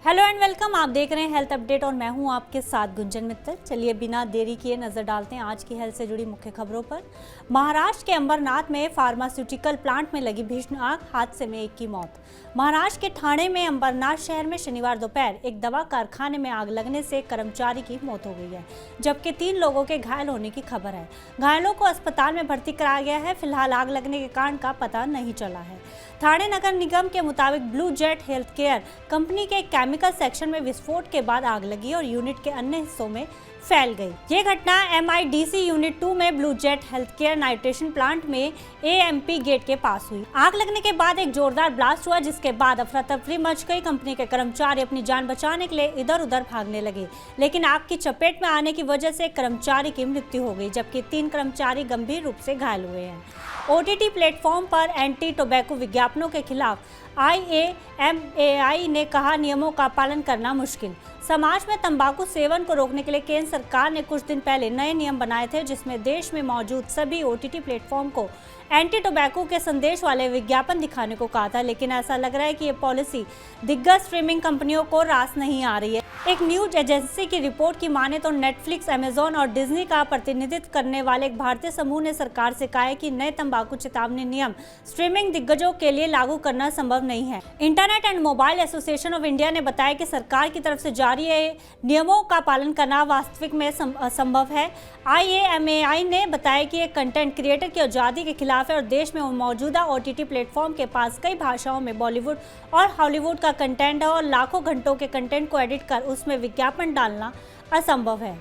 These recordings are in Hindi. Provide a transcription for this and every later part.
Hello and welcome. आप देख रहे हैं हेल्थ अपडेट और मैं हूं आपके साथ गुंजन मित्तल। चलिए बिना देरी किए नजर डालते हैं आज की हेल्थ से जुड़ी मुख्य खबरों पर। महाराष्ट्र के अंबरनाथ में फार्मास्यूटिकल प्लांट में लगी भीषण आग, हादसे में एक की मौत। महाराष्ट्र के ठाणे में अंबरनाथ शहर में शनिवार दोपहर एक दवा कारखाने में आग लगने से एक कर्मचारी की मौत हो गई है, जबकि 3 लोगों के घायल होने की खबर है। घायलों को अस्पताल में भर्ती कराया गया है। फिलहाल आग लगने के कारण का पता नहीं चला है। ठाणे नगर निगम के मुताबिक blue jet health care company के केमिकल सेक्शन में विस्फोट के बाद आग लगी और यूनिट के अन्य हिस्सों में फैल गई। ये घटना MIDC यूनिट 2 में blue jet health care nitration plant में AMP गेट के पास हुई। आग लगने के बाद एक जोरदार ब्लास्ट हुआ, जिसके बाद अफरा तफरी मच गई। कंपनी के कर्मचारी अपनी जान बचाने के लिए इधर उधर भागने लगे, लेकिन आग की चपेट में आने की वजह से एक कर्मचारी की मृत्यु हो गई, जबकि 3 कर्मचारी गंभीर रूप से घायल हुए हैं। OTT प्लेटफॉर्म पर एंटी टोबैको विज्ञापनों के खिलाफ IAMAI ने कहा, नियमों का पालन करना मुश्किल। समाज में तंबाकू सेवन को रोकने के लिए केंद्र सरकार ने कुछ दिन पहले नए नियम बनाए थे, जिसमें देश में मौजूद सभी OTT प्लेटफॉर्म को एंटी टोबैको के संदेश वाले विज्ञापन दिखाने को कहा था, लेकिन ऐसा लग रहा है कि ये पॉलिसी दिग्गज स्ट्रीमिंग कंपनियों को रास नहीं आ रही है। एक न्यूज एजेंसी की रिपोर्ट की माने तो नेटफ्लिक्स, अमेजॉन और डिज्नी का प्रतिनिधित्व करने वाले एक भारतीय समूह ने सरकार से कहा है कि नए तंबाकू चेतावनी नियम स्ट्रीमिंग दिग्गजों के लिए लागू करना संभव नहीं है। Internet and mobile association of India ने बताया कि सरकार की तरफ से जारी नियमों का पालन करना वास्तविक में असंभव है। IAMAI ने बताया कि ये कंटेंट क्रिएटर की आज़ादी के खिलाफ है और देश में मौजूदा OTT प्लेटफॉर्म के पास कई भाषाओं में बॉलीवुड और हॉलीवुड का कंटेंट है और लाखों घंटों के कंटेंट को एडिट कर उसमें विज्ञापन डालना असंभव है।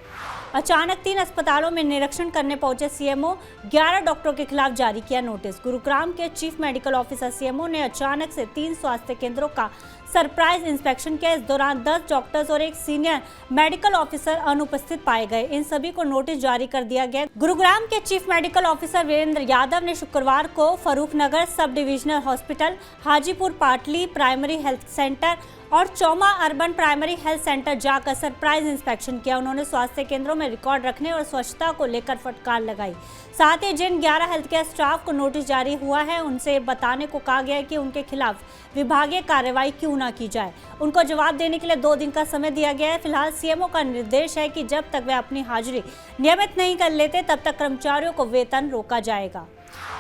अचानक 3 अस्पतालों में निरीक्षण करने पहुंचे CMO, 11 डॉक्टरों के खिलाफ जारी किया नोटिस। गुरुग्राम के चीफ मेडिकल ऑफिसर CMO ने अचानक से 3 स्वास्थ्य केंद्रों का सरप्राइज इंस्पेक्शन किया। इस दौरान 10 डॉक्टर्स और एक सीनियर मेडिकल ऑफिसर अनुपस्थित पाए गए। इन सभी को नोटिस जारी कर दिया गया। गुरुग्राम के chief medical officer Virendra Yadav ने शुक्रवार को Farrukhnagar sub divisional hospital, Hajipur पाटली प्राइमरी हेल्थ सेंटर और चौमा अर्बन प्राइमरी हेल्थ सेंटर जाकर सरप्राइज इंस्पेक्शन किया। उन्होंने स्वास्थ्य केंद्रों में रिकॉर्ड रखने और स्वच्छता को लेकर फटकार लगाई। साथ ही जिन 11 हेल्थ केयर स्टाफ को नोटिस जारी हुआ है, उनसे बताने को कहा गया है कि उनके खिलाफ विभागीय कार्रवाई क्यों ना की जाए। उनको जवाब देने के लिए 2 दिन का समय दिया गया है। फिलहाल CMO का निर्देश है कि जब तक वे अपनी हाजिरी नियमित नहीं कर लेते, तब तक कर्मचारियों को वेतन रोका जाएगा।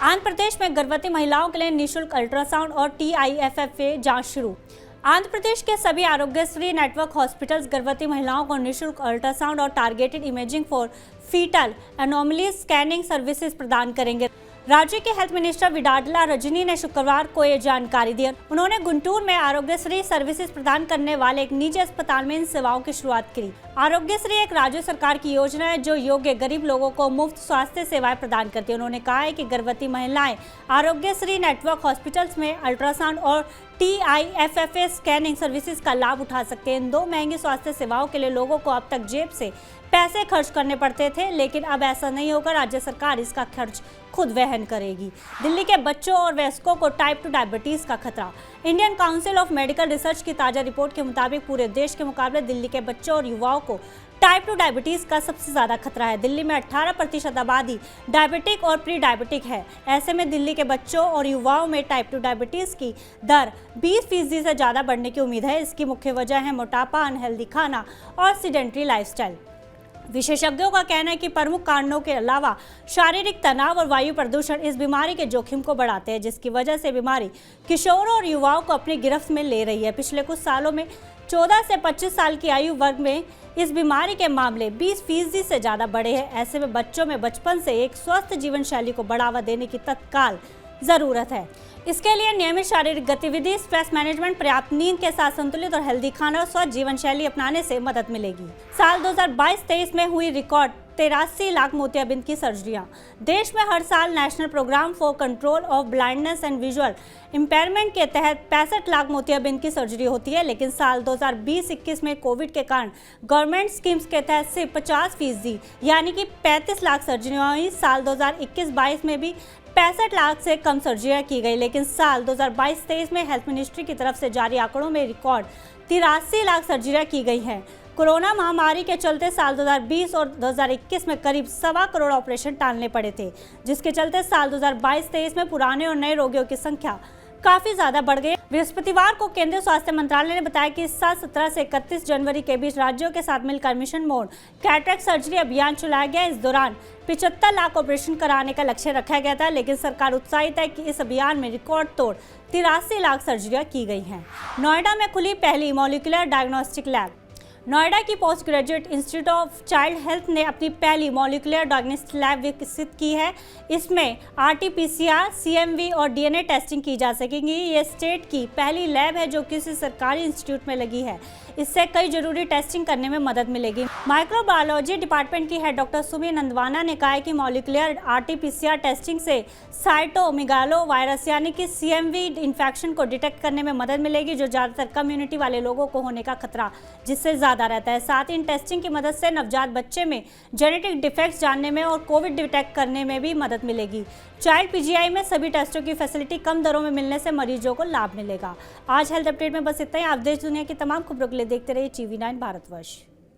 आंध्र प्रदेश में गर्भवती महिलाओं के लिए निःशुल्क अल्ट्रासाउंड और TIFFA जांच शुरू। आंध्र प्रदेश के सभी आरोग्यश्री नेटवर्क हॉस्पिटल्स गर्भवती महिलाओं को निःशुल्क अल्ट्रासाउंड और targeted imaging for fetal anomalies scanning services प्रदान करेंगे। राज्य के हेल्थ मिनिस्टर विडाडला रजनी ने शुक्रवार को ये जानकारी दी। उन्होंने गुंटूर में आरोग्यश्री सर्विसेज प्रदान करने वाले एक निजी अस्पताल में इन सेवाओं की शुरुआत की। आरोग्यश्री एक राज्य सरकार की योजना है जो योग्य गरीब लोगों को मुफ्त स्वास्थ्य सेवाएं प्रदान करती है। उन्होंने कहा है कि गर्भवती महिलाएं आरोग्यश्री नेटवर्क हॉस्पिटल्स में अल्ट्रासाउंड और TIFFA स्कैनिंग सर्विसेज का लाभ उठा सकते हैं। इन 2 महंगी स्वास्थ्य सेवाओं के लिए लोगों को अब तक जेब से पैसे खर्च करने पड़ते थे, लेकिन अब ऐसा नहीं होगा। राज्य सरकार इसका खर्च खुद वहन करेगी। दिल्ली के बच्चों और वयस्कों को टाइप 2 डायबिटीज का खतरा। Indian council of medical research की ताजा रिपोर्ट के मुताबिक पूरे देश के मुकाबले दिल्ली के बच्चों और युवाओं को टाइप 2 डायबिटीज का सबसे ज्यादा खतरा है। दिल्ली में 18% आबादी डायबिटिक और प्री डायबिटिक है। ऐसे में दिल्ली के बच्चों और युवाओं में टाइप 2 डायबिटीज की दर 20% से ज्यादा बढ़ने की उम्मीद है। इसकी मुख्य वजह है मोटापा, अनहेल्दी खाना और सीडेंटरी लाइफस्टाइल। विशेषज्ञों का कहना है कि प्रमुख कारणों के अलावा शारीरिक तनाव और वायु प्रदूषण इस बीमारी के जोखिम को बढ़ाते हैं, जिसकी वजह से बीमारी किशोरों और युवाओं को अपनी गिरफ्त में ले रही है। पिछले कुछ सालों में 14 से 25 साल की आयु वर्ग में इस बीमारी के मामले 20% से ज़्यादा बढ़े हैं। ऐसे में बच्चों में बचपन से एक स्वस्थ जीवन शैली को बढ़ावा देने की तत्काल ज़रूरत है। इसके लिए नियमित शारीरिक गतिविधि, स्ट्रेस मैनेजमेंट, पर्याप्त नींद के साथ संतुलित और हेल्दी खाना और स्वस्थ जीवन शैली अपनाने से मदद मिलेगी। साल 2022-23 में हुई रिकॉर्ड 83 लाख मोतियाबिंद की सर्जरियां। देश में हर साल national programme for control of blindness and visual impairment के तहत 65 लाख मोतियाबिंद की सर्जरी होती है, लेकिन साल 2020-21 में कोविड के कारण गवर्नमेंट स्कीम्स के तहत सिर्फ 50% यानी कि 35 लाख सर्जरियां हुई। साल 2021-22 में भी 65 लाख से कम सर्जरियां की गई, लेकिन साल 2022-23 में हेल्थ मिनिस्ट्री की तरफ से जारी आंकड़ों में रिकॉर्ड 83 लाख सर्जरियां की गई हैं। कोरोना महामारी के चलते साल 2020 और 2021 में करीब 1.25 करोड़ ऑपरेशन टालने पड़े थे, जिसके चलते साल 2022-23 में पुराने और नए रोगियों की संख्या काफी ज्यादा बढ़ गई। बृहस्पतिवार को केंद्रीय स्वास्थ्य मंत्रालय ने बताया कि इस साल 17 से 31 जनवरी के बीच राज्यों के साथ मिलकर मिशन मोड कैटरेक्ट सर्जरी अभियान चलाया गया। इस दौरान 75 लाख ऑपरेशन कराने का लक्ष्य रखा गया था, लेकिन सरकार उत्साहित है कि इस अभियान में रिकॉर्ड तोड़ 83 लाख सर्जरियां की गई हैं। नोएडा में खुली पहली मॉलिक्यूलर डायग्नोस्टिक लैब। नोएडा की post graduate institute of child health ने अपनी पहली मॉलिक्यूलर डायग्नोस्टिक लैब विकसित की है। इसमें आरटी-पीसीआर, सीएमवी और डीएनए टेस्टिंग की जा सकेगी। ये स्टेट की पहली लैब है जो किसी सरकारी इंस्टीट्यूट में लगी है। इससे कई जरूरी टेस्टिंग करने में मदद मिलेगी। माइक्रोबायोलॉजी डिपार्टमेंट की हेड डॉक्टर सुमी नंदवाना ने कहा है कि मॉलिक्यूलर आरटी-पीसीआर टेस्टिंग से साइटोमेगालो वायरस यानी कि सीएमवी इन्फेक्शन को डिटेक्ट करने में मदद मिलेगी, जो ज़्यादातर कम्युनिटी वाले लोगों को होने का खतरा जिससे ज़्यादा रहता है। साथ ही इन टेस्टिंग की मदद से नवजात बच्चे में जेनेटिक डिफेक्ट्स जानने में और कोविड डिटेक्ट करने में भी मदद मिलेगी। चाइल्ड पीजीआई में सभी टेस्टों की फैसिलिटी कम दरों में मिलने से मरीजों को लाभ मिलेगा। आज हेल्थ अपडेट में बस इतना ही। आप देश दुनिया की तमाम खबरों के लिए देखते रहिए TV9 भारतवर्ष।